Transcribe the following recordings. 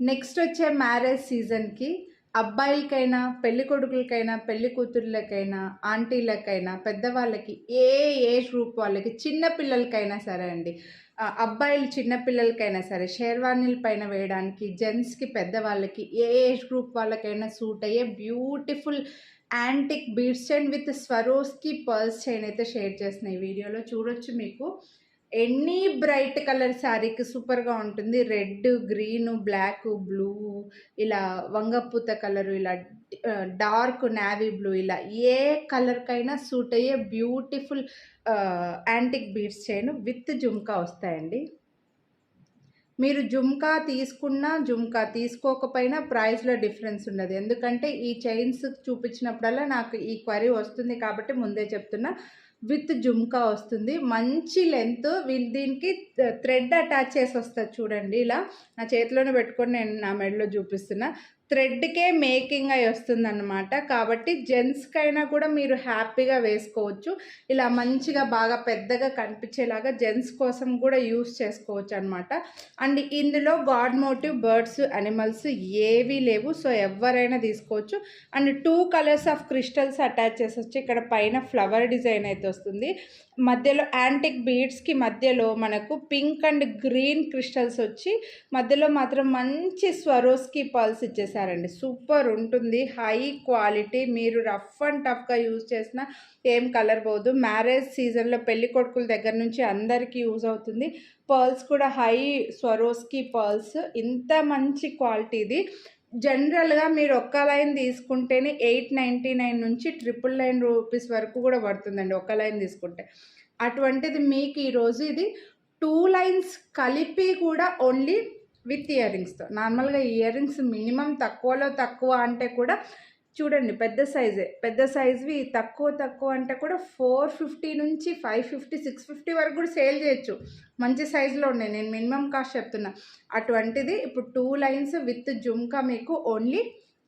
Next వచ్చే marriage సీజన్కి అబ్బాయిలకైనా పెళ్లి కొడుకులకైనా పెళ్లి కూతుర్లకైనా ఆంటీలకైనా పెద్దవాళ్ళకి ఏ ఏజ్ గ్రూప్ వాళ్ళకి చిన్న పిల్లలకైనా సరే అండి, అబ్బాయిలు చిన్న పిల్లలకైనా సరే షేర్వానీల పైన వేయడానికి జెంట్స్కి పెద్దవాళ్ళకి ఏ ఏజ్ గ్రూప్ వాళ్ళకైనా సూట్ అయ్యే beautiful antique beads chain with Swarovski pearls chain అయితే షేర్ చేసిన ఈ వీడియోలో చూడొచ్చు. మీకు ఎనీ బ్రైట్ కలర్ శారీకి సూపర్గా ఉంటుంది. రెడ్, గ్రీన్, బ్లాక్, బ్లూ, ఇలా వంగపూత కలరు, ఇలా డార్క్ నావీ బ్లూ, ఇలా ఏ కలర్కైనా సూట్ అయ్యే beautiful antique beads chain with jhumka వస్తాయండి. మీరు జుమ్కా తీసుకున్నా జుమ్కా తీసుకోకపోయినా ప్రైస్లో డిఫరెన్స్ ఉండదు. ఎందుకంటే ఈ చైన్స్ చూపించినప్పుడల్లా నాకు ఈ క్వరీ వస్తుంది కాబట్టి ముందే చెప్తున్నా. విత్ జుమ్కా వస్తుంది, మంచి లెంత్. దీనికి థ్రెడ్ అటాచ్ చేసి వస్తుంది చూడండి. ఇలా నా చేతిలోనే పెట్టుకొని నేను నా మెడలో చూపిస్తున్నా. థ్రెడ్కే మేకింగ్ అయి వస్తుంది అన్నమాట. కాబట్టి జెంట్స్కైనా కూడా మీరు హ్యాపీగా వేసుకోవచ్చు. ఇలా మంచిగా బాగా పెద్దగా కనిపించేలాగా జెంట్స్ కోసం కూడా యూస్ చేసుకోవచ్చు అనమాట. అండ్ ఇందులో గాడ్ మోటివ్, బర్డ్స్, అనిమల్స్ ఏవీ లేవు. సో ఎవరైనా తీసుకోవచ్చు. And 2 colours of crystals attach చేసి వచ్చి ఇక్కడ పైన ఫ్లవర్ డిజైన్ అయితే వస్తుంది. మధ్యలో యాంటిక్ బీడ్స్కి మధ్యలో మనకు పింక్ అండ్ గ్రీన్ క్రిస్టల్స్ వచ్చి మధ్యలో మాత్రం మంచి స్వరోస్కి పర్ల్స్ ఇచ్చేసారండి. సూపర్ ఉంటుంది, హై క్వాలిటీ. మీరు రఫ్ అండ్ టఫ్గా యూజ్ చేసిన ఏం కలర్ పోదు. మ్యారేజ్ సీజన్లో పెళ్లి కొడుకుల దగ్గర నుంచి అందరికీ యూజ్ అవుతుంది. పర్ల్స్ కూడా హై స్వరోస్కి పర్ల్స్. ఇంత మంచి క్వాలిటీది. జనరల్గా మీరు ఒక్క లైన్ తీసుకుంటేనే 899 నుంచి 999 రూపీస్ వరకు కూడా పడుతుందండి ఒక్క లైన్ తీసుకుంటే. అటువంటిది మీకు ఈరోజు ఇది 2 లైన్స్ కలిపి కూడా ఓన్లీ విత్ ఇయర్ రింగ్స్తో. నార్మల్గా ఇయర్ రింగ్స్ మినిమం తక్కువలో తక్కువ అంటే కూడా చూడండి పెద్ద సైజ్వి తక్కువ అంటే కూడా 450 నుంచి 550, 650 వరకు కూడా సేల్ చేయొచ్చు. మంచి సైజులో ఉన్నాయి, నేను మినిమం కాస్ట్ చెప్తున్నా. అటువంటిది ఇప్పుడు 2 లైన్స్ విత్ జుమ్కా మీకు ఓన్లీ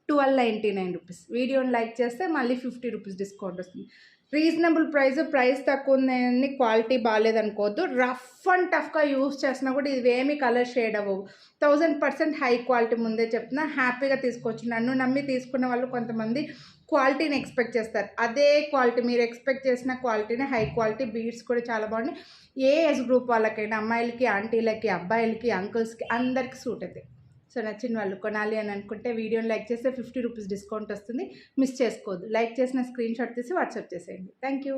1299 రూపీస్. వీడియోని లైక్ చేస్తే మళ్ళీ 50 రూపీస్ డిస్కౌంట్ వస్తుంది. రీజనబుల్ ప్రైస్ తక్కువ ఉందని క్వాలిటీ బాగాలేదనుకోవద్దు. రఫ్ అండ్ టఫ్గా యూస్ చేసినా కూడా ఇవేమీ కలర్ షేడ్ అవ్వవు. 1000% హై క్వాలిటీ ముందే చెప్తున్నా. హ్యాపీగా తీసుకోవచ్చు. నన్ను నమ్మి తీసుకున్న వాళ్ళు కొంతమంది క్వాలిటీని ఎక్స్పెక్ట్ చేస్తారు. అదే క్వాలిటీ మీరు ఎక్స్పెక్ట్ చేసిన క్వాలిటీనే హై క్వాలిటీ. బీడ్స్ కూడా చాలా బాగున్నాయి. ఏ ఏజ్ గ్రూప్ వాళ్ళకైనా అమ్మాయిలకి, ఆంటీలకి, అబ్బాయిలకి, అంకుల్స్కి అందరికీ సూట్ అవుతాయి. సో నచ్చిన వాళ్ళు కొనాలి అని అనుకుంటే వీడియోని లైక్ చేస్తే 50 రూపీస్ డిస్కౌంట్ వస్తుంది. మిస్ చేసుకోవద్దు. లైక్ చేసిన స్క్రీన్ షాట్ తీసి వాట్సాప్ చేసేయండి. Thank you.